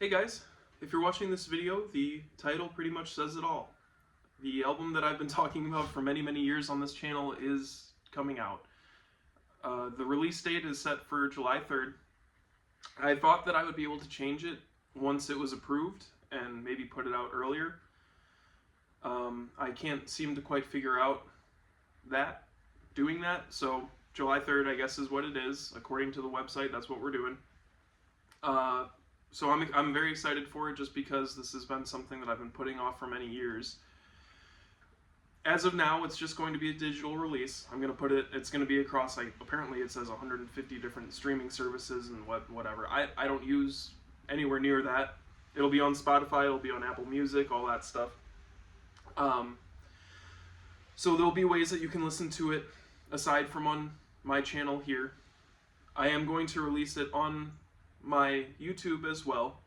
Hey guys, if you're watching this video, the title pretty much says it all. The album that I've been talking about for many years on this channel is coming out. The release date is set for July 3rd. I thought that I would be able to change it once it was approved and maybe put it out earlier. I can't seem to quite figure out doing that, so July 3rd I guess is what it is. According to the website, that's what we're doing. So I'm very excited for it just because this has been something that I've been putting off for many years. As of now, it's just going to be a digital release. I'm going to put it, it's going to be across, apparently it says 150 different streaming services and whatever. I don't use anywhere near that. It'll be on Spotify, it'll be on Apple Music, all that stuff. So there'll be ways that you can listen to it aside from on my channel here. I am going to release it on my YouTube as well,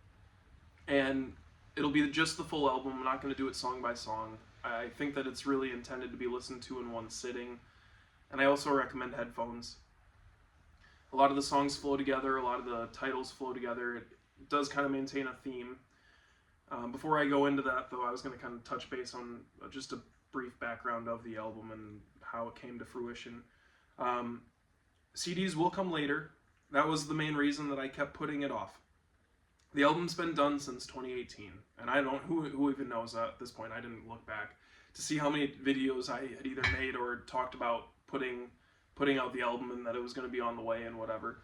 and it'll be just the full album. I'm not going to do it song by song. I think that it's really intended to be listened to in one sitting, and I also recommend headphones. A lot of the songs flow together, a lot of the titles flow together. It does kind of maintain a theme. Before I go into that, though, I was going to kind of touch base on just a brief background of the album and how it came to fruition. CDs will come later. That was the main reason that I kept putting it off. The album's been done since 2018, and I don't, who even knows at this point. I didn't look back to see how many videos I had either made or talked about putting out the album and that it was going to be on the way and whatever.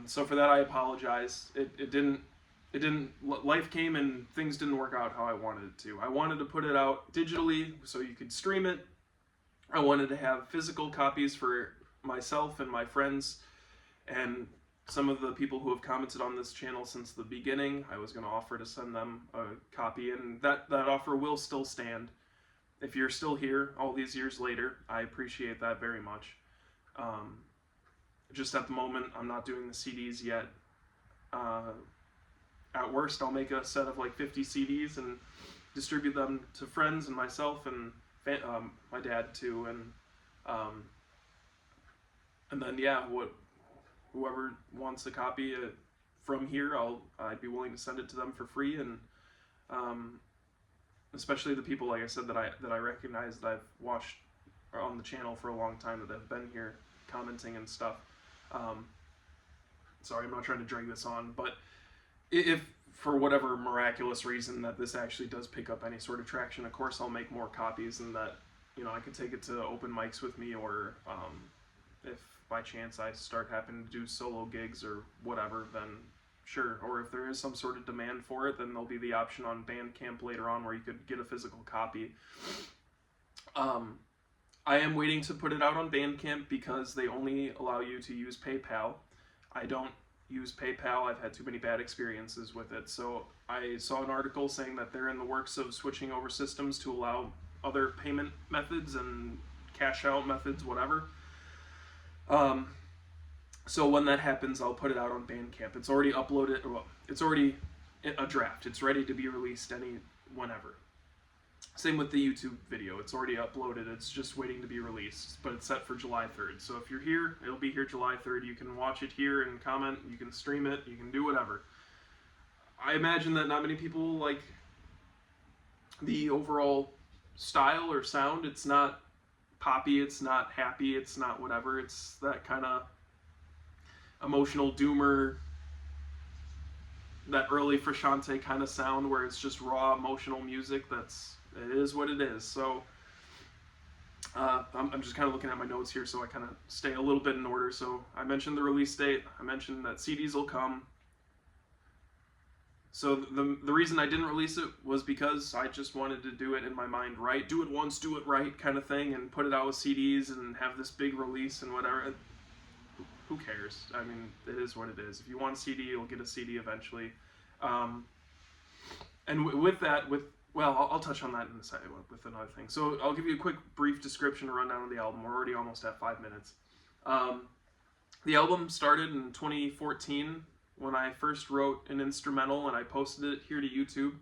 So for that I apologize. Life came and things didn't work out how I wanted it to. I wanted to put it out digitally so you could stream it. I wanted to have physical copies for myself and my friends and some of the people who have commented on this channel since the beginning. I was going to offer to send them a copy, and that offer will still stand. If you're still here all these years later, I appreciate that very much. Just at the moment, I'm not doing the CDs yet. At worst, I'll make a set of like 50 CDs and distribute them to friends and myself and my dad too, and then yeah, whoever wants a copy from here, I'd be willing to send it to them for free, and especially the people, like I said, that I recognize, that I've watched on the channel for a long time, that have been here commenting and stuff. Sorry, I'm not trying to drag this on, but if for whatever miraculous reason that this actually does pick up any sort of traction, of course I'll make more copies, and that, you know, I could take it to open mics with me, or if by chance I start having to do solo gigs or whatever, then sure. Or if there is some sort of demand for it, then there'll be the option on Bandcamp later on where you could get a physical copy. I am waiting to put it out on Bandcamp because they only allow you to use PayPal. I don't use PayPal. I've had too many bad experiences with it. So I saw an article saying that they're in the works of switching over systems to allow other payment methods and cash out methods, whatever. So when that happens, I'll put it out on Bandcamp. It's already uploaded, well, it's already a draft. It's ready to be released whenever. Same with the YouTube video. It's already uploaded. It's just waiting to be released, but it's set for July 3rd. So if you're here, it'll be here July 3rd. You can watch it here and comment. You can stream it. You can do whatever. I imagine that not many people like the overall style or sound. It's not poppy, it's not happy, it's not whatever. It's that kind of emotional doomer, that early Frusciante kind of sound where it's just raw emotional music. It is what it is. So I'm just kind of looking at my notes here so I kind of stay a little bit in order. So I mentioned the release date. I mentioned that CDs will come. So the reason I didn't release it was because I just wanted to do it in my mind right. Do it once, do it right kind of thing, and put it out with CDs and have this big release and whatever. Who cares? I mean, it is what it is. If you want a CD, you'll get a CD eventually. And with that, well, I'll touch on that in a second with another thing. So I'll give you a quick, brief description, rundown of the album. We're already almost at 5 minutes. The album started in 2014 when I first wrote an instrumental and I posted it here to YouTube.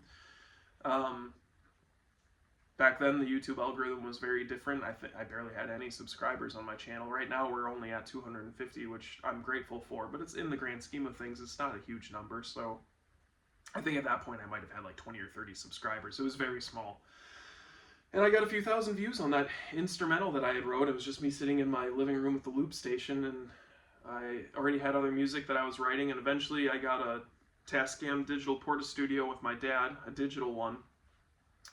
back then the YouTube algorithm was very different. I barely had any subscribers on my channel. Right now we're only at 250, which I'm grateful for, but it's in the grand scheme of things, it's not a huge number. So I think at that point I might have had like 20 or 30 subscribers. It was very small. And I got a few thousand views on that instrumental that I had wrote. It was just me sitting in my living room with the loop station, and I already had other music that I was writing, and eventually I got a Tascam Digital Portastudio with my dad, a digital one.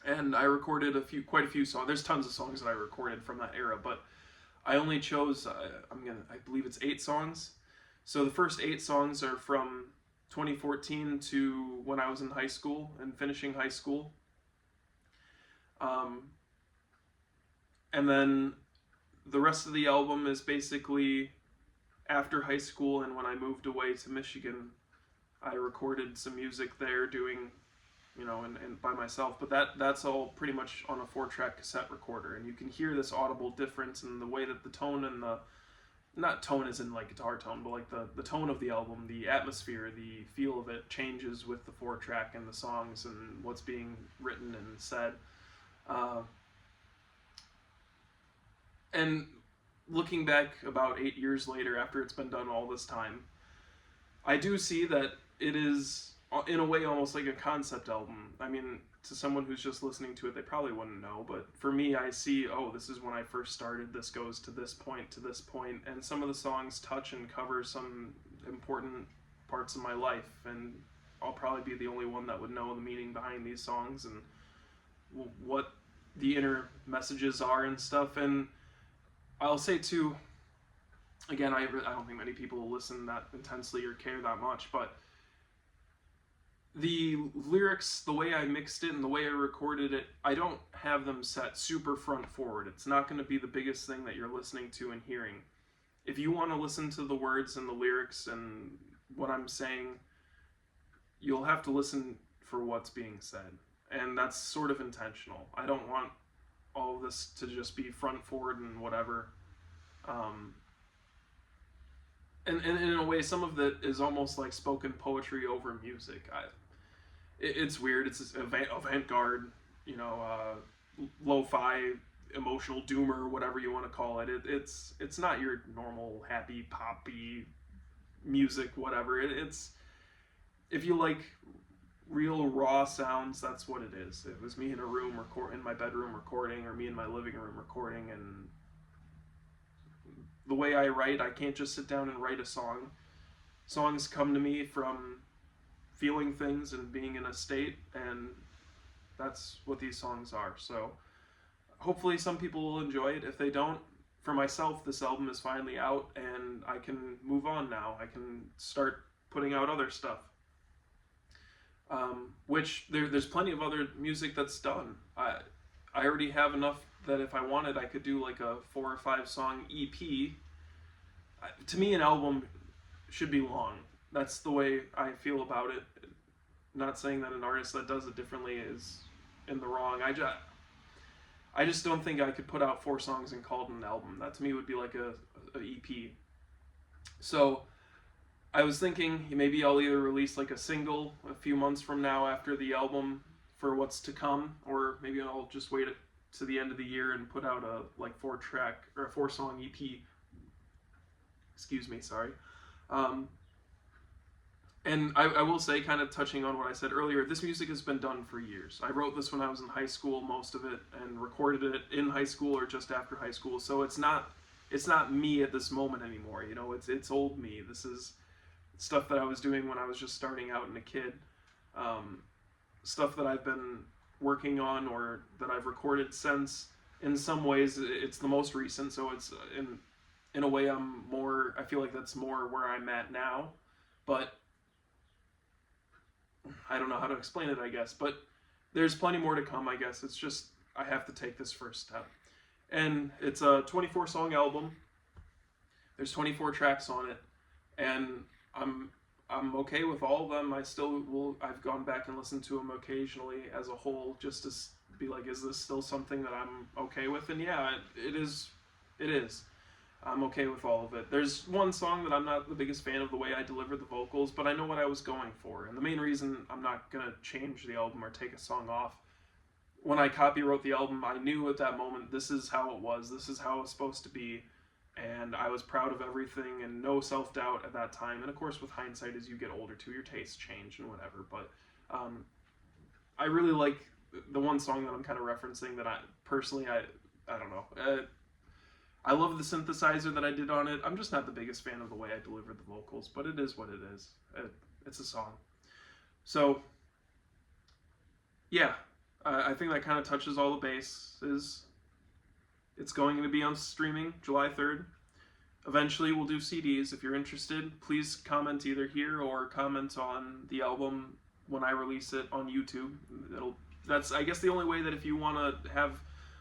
And I recorded quite a few songs. There's tons of songs that I recorded from that era, but I only chose, I believe it's 8 songs. So the first 8 songs are from 2014 to when I was in high school and finishing high school. And then the rest of the album is basically after high school, and when I moved away to Michigan, I recorded some music there doing, and by myself, but that's all pretty much on a 4-track cassette recorder, and you can hear this audible difference in the way that the tone and not tone as in like guitar tone, but like the tone of the album, the atmosphere, the feel of it changes with the 4-track and the songs and what's being written and said. And looking back about 8 years later, after it's been done all this time, I do see that it is, in a way, almost like a concept album. I mean, to someone who's just listening to it, they probably wouldn't know, but for me, I see, oh, this is when I first started, this goes to this point, and some of the songs touch and cover some important parts of my life, and I'll probably be the only one that would know the meaning behind these songs and what the inner messages are and stuff. And I'll say too, again, I don't think many people will listen that intensely or care that much, but the lyrics, the way I mixed it and the way I recorded it, I don't have them set super front forward. It's not going to be the biggest thing that you're listening to and hearing. If you want to listen to the words and the lyrics and what I'm saying, you'll have to listen for what's being said. And that's sort of intentional. I don't want all of this to just be front forward and whatever. And in a way, some of it is almost like spoken poetry over music. It's weird. It's avant-garde, lo-fi, emotional doomer, whatever you want to call it. It's not your normal happy poppy music, whatever. It's if you like real raw sounds, that's what it is. It was me in a room in my bedroom recording, or me in my living room recording, and the way I write, I can't just sit down and write a song. Songs come to me from feeling things and being in a state, and that's what these songs are. So hopefully some people will enjoy it. If they don't, for myself, this album is finally out, and I can move on now. I can start putting out other stuff. Which there's plenty of other music that's done. I already have enough that if I wanted, I could do like a 4 or 5 song EP. To me, an album should be long. That's the way I feel about it. Not saying that an artist that does it differently is in the wrong. I just don't think I could put out 4 songs and call it an album. That to me would be like a EP. So I was thinking maybe I'll either release like a single a few months from now after the album for what's to come, or maybe I'll just wait to the end of the year and put out a like 4-track or a 4-song EP. Excuse me, sorry. And I will say, kind of touching on what I said earlier, this music has been done for years. I wrote this when I was in high school, most of it, and recorded it in high school or just after high school. So it's not me at this moment anymore. It's old me. This is stuff that I was doing when I was just starting out and a kid. Stuff that I've been working on or that I've recorded since. In some ways, it's the most recent, so it's in a way I feel like that's more where I'm at now. But I don't know how to explain it, I guess. But there's plenty more to come, I guess. It's just I have to take this first step. And it's a 24-song album. There's 24 tracks on it. And I'm okay with all of them. I've gone back and listened to them occasionally as a whole, just to be like, is this still something that I'm okay with? And yeah, it is. I'm okay with all of it. There's one song that I'm not the biggest fan of the way I deliver the vocals, but I know what I was going for. And the main reason I'm not going to change the album or take a song off when I copywrote the album, I knew at that moment this is how it was, this is how it's supposed to be, and I was proud of everything and no self-doubt at that time. And of course, with hindsight, as you get older too, your tastes change and whatever. But I really like the one song that I'm kind of referencing that I personally, I don't know. I love the synthesizer that I did on it. I'm just not the biggest fan of the way I delivered the vocals, but it is what it is. It's a song. So, yeah, I think that kind of touches all the bases. It's going to be on streaming July 3rd. Eventually, we'll do CDs. If you're interested, please comment either here or comment on the album when I release it on YouTube. That's, I guess, the only way that if you want to have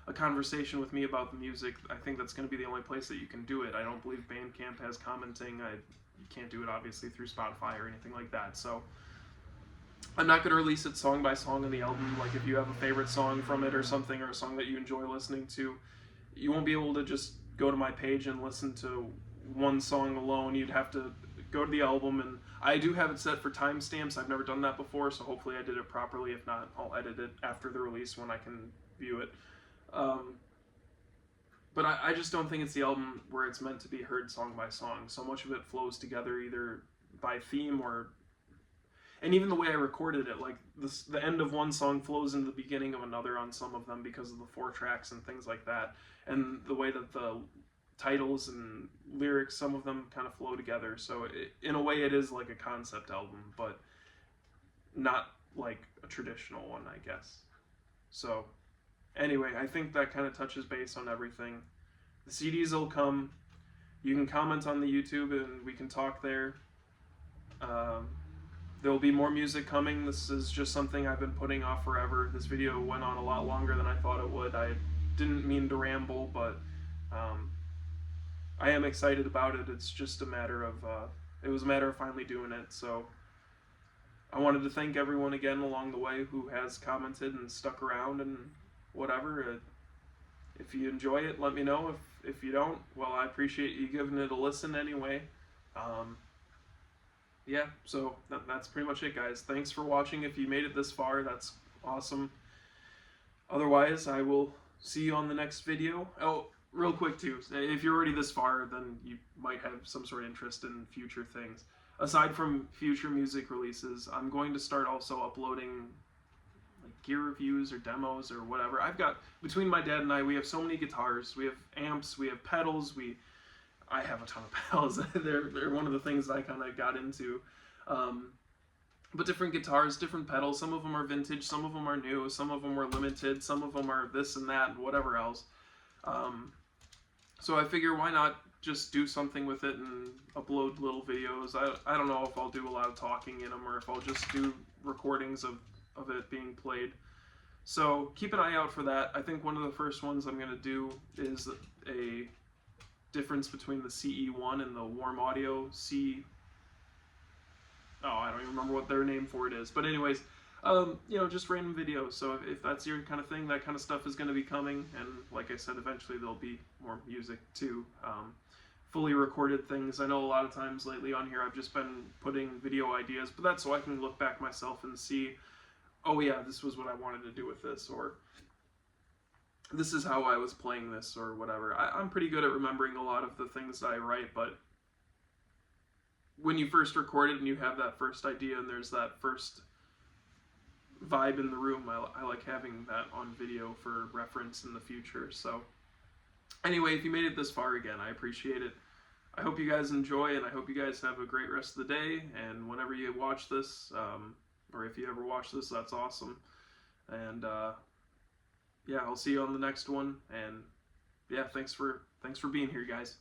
a conversation with me about the music, I think that's going to be the only place that you can do it. I don't believe Bandcamp has commenting. You can't do it, obviously, through Spotify or anything like that. So I'm not going to release it song by song on the album. Like, if you have a favorite song from it or something, or a song that you enjoy listening to, you won't be able to just go to my page and listen to one song alone. You'd have to go to the album, and I do have it set for timestamps. I've never done that before, so hopefully I did it properly. If not, I'll edit it after the release when I can view it. But I just don't think it's the album where it's meant to be heard song by song. So much of it flows together either by theme or... And even the way I recorded it, like the end of one song flows into the beginning of another on some of them because of the 4 tracks and things like that. And the way that the titles and lyrics, some of them kind of flow together. So in a way it is like a concept album, but not like a traditional one, I guess. So anyway, I think that kind of touches base on everything. The CDs will come. You can comment on the YouTube and we can talk there. There will be more music coming. This is just something I've been putting off forever. This video went on a lot longer than I thought it would. I didn't mean to ramble, but I am excited about it. It's just a matter of, it was a matter of finally doing it. So I wanted to thank everyone again along the way who has commented and stuck around and whatever. If you enjoy it, let me know. If you don't, well, I appreciate you giving it a listen anyway. Yeah, so that's pretty much it, guys. Thanks for watching. If you made it this far, that's awesome. Otherwise, I will see you on the next video. Oh, real quick too, if you're already this far, then you might have some sort of interest in future things. Aside from future music releases, I'm going to start also uploading like gear reviews or demos or whatever. I've got, between my dad and I, we have so many guitars, we have amps, we have pedals, I have a ton of pedals. They're one of the things that I kind of got into. But different guitars, different pedals. Some of them are vintage, some of them are new, some of them are limited, some of them are this and that and whatever else. So I figure why not just do something with it and upload little videos. I don't know if I'll do a lot of talking in them or if I'll just do recordings of it being played. So keep an eye out for that. I think one of the first ones I'm going to do is a difference between the CE1 and the Warm Audio I don't even remember what their name for it is. But anyways, you know, just random videos. So if that's your kind of thing, that kind of stuff is going to be coming. And like I said, eventually there'll be more music too. Fully recorded things. I know a lot of times lately on here I've just been putting video ideas, but that's so I can look back myself and see, oh yeah, this was what I wanted to do with this, or this is how I was playing this, or whatever. I'm pretty good at remembering a lot of the things that I write, but when you first record it and you have that first idea and there's that first vibe in the room, I like having that on video for reference in the future. So anyway, if you made it this far, again, I appreciate it. I hope you guys enjoy, and I hope you guys have a great rest of the day, and whenever you watch this, or if you ever watch this, that's awesome. And yeah, I'll see you on the next one, and yeah, thanks for being here, guys.